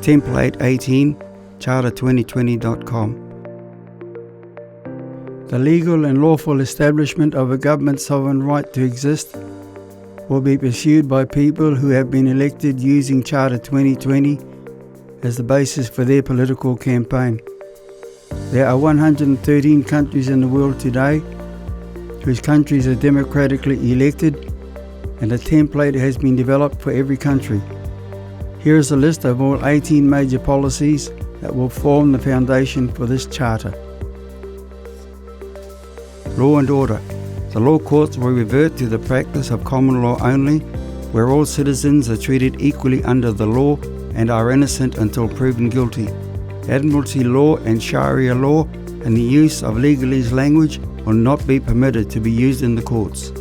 Template 18, charter2020.com. The legal and lawful establishment of a government's sovereign right to exist will be pursued by people who have been elected using Charter 2020 as the basis for their political campaign. There are 113 countries in the world today whose countries are democratically elected, and a template has been developed for every country. Here is a list of all 18 major policies that will form the foundation for this charter. Law and order. The law courts will revert to the practice of common law only, where all citizens are treated equally under the law and are innocent until proven guilty. Admiralty law and Sharia law and the use of legalese language will not be permitted to be used in the courts.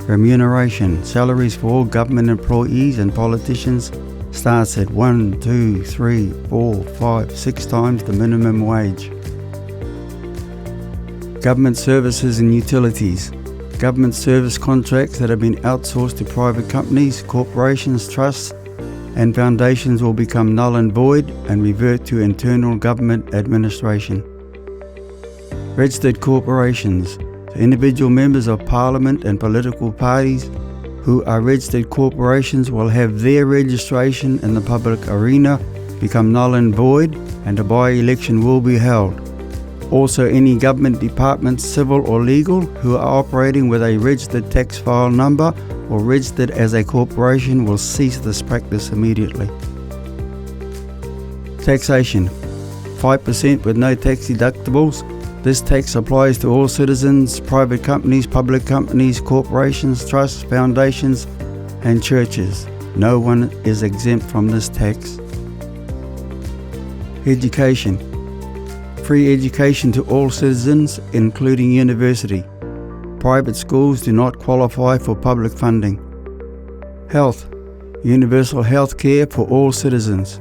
Remuneration. Salaries for all government employees and politicians starts at 1, 2, 3, 4, 5, 6 times the minimum wage. Government services and utilities. Government service contracts that have been outsourced to private companies, corporations, trusts and foundations will become null and void and revert to internal government administration. Registered corporations. The individual members of Parliament and political parties who are registered corporations will have their registration in the public arena become null and void, and a by-election will be held. Also, any government departments, civil or legal, who are operating with a registered tax file number or registered as a corporation will cease this practice immediately. Taxation. 5% with no tax deductibles. This tax applies to all citizens, private companies, public companies, corporations, trusts, foundations and churches. No one is exempt from this tax. Education. Free education to all citizens, including university. Private schools do not qualify for public funding. Health. Universal health care for all citizens.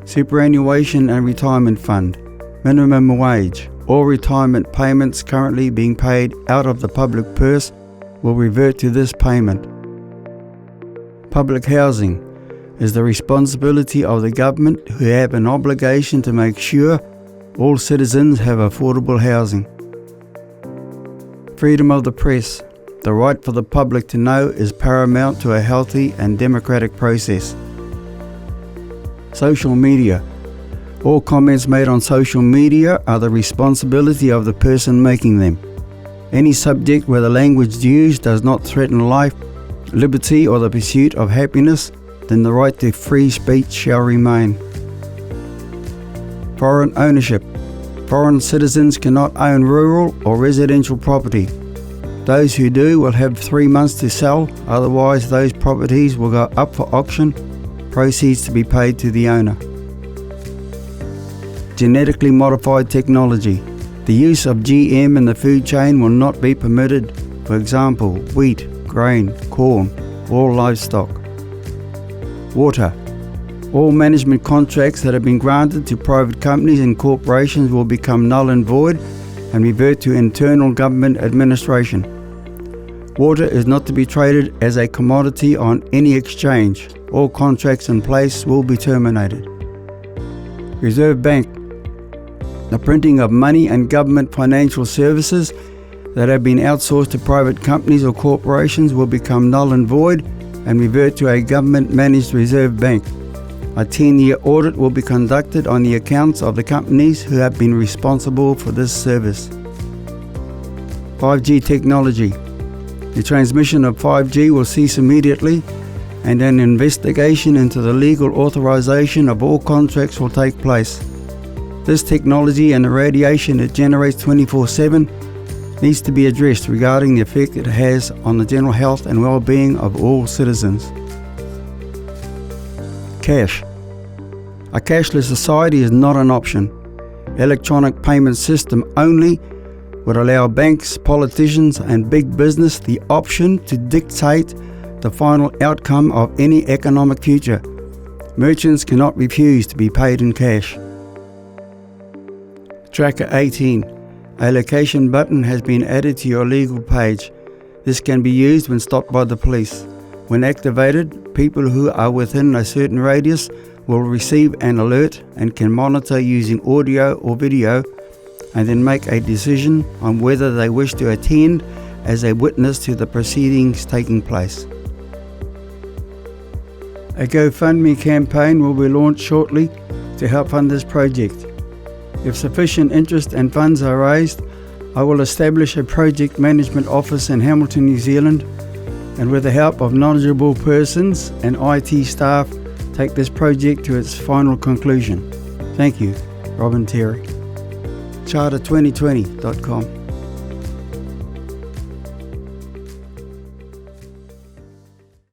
Superannuation and retirement fund. Minimum wage. All retirement payments currently being paid out of the public purse will revert to this payment. Public housing is the responsibility of the government, who have an obligation to make sure all citizens have affordable housing. Freedom of the press. The right for the public to know is paramount to a healthy and democratic process. Social media. All comments made on social media are the responsibility of the person making them. Any subject where the language used does not threaten life, liberty or the pursuit of happiness, then the right to free speech shall remain. Foreign ownership. Foreign citizens cannot own rural or residential property. Those who do will have 3 months to sell, otherwise those properties will go up for auction, proceeds to be paid to the owner. Genetically modified technology. The use of GM in the food chain will not be permitted. For example, wheat, grain, corn, or livestock. Water. All management contracts that have been granted to private companies and corporations will become null and void and revert to internal government administration. Water is not to be traded as a commodity on any exchange. All contracts in place will be terminated. Reserve Bank. The printing of money and government financial services that have been outsourced to private companies or corporations will become null and void and revert to a government-managed reserve bank. A 10-year audit will be conducted on the accounts of the companies who have been responsible for this service. 5G technology. The transmission of 5G will cease immediately, and an investigation into the legal authorization of all contracts will take place. This technology and the radiation it generates 24/7 needs to be addressed regarding the effect it has on the general health and well-being of all citizens. Cash. A cashless society is not an option. Electronic payment system only would allow banks, politicians and big business the option to dictate the final outcome of any economic future. Merchants cannot refuse to be paid in cash. Tracker 18. A location button has been added to your legal page. This can be used when stopped by the police. When activated, people who are within a certain radius will receive an alert and can monitor using audio or video and then make a decision on whether they wish to attend as a witness to the proceedings taking place. A GoFundMe campaign will be launched shortly to help fund this project. If sufficient interest and funds are raised, I will establish a project management office in Hamilton, New Zealand, and with the help of knowledgeable persons and IT staff, take this project to its final conclusion. Thank you, Robin Terry. Charter2020.com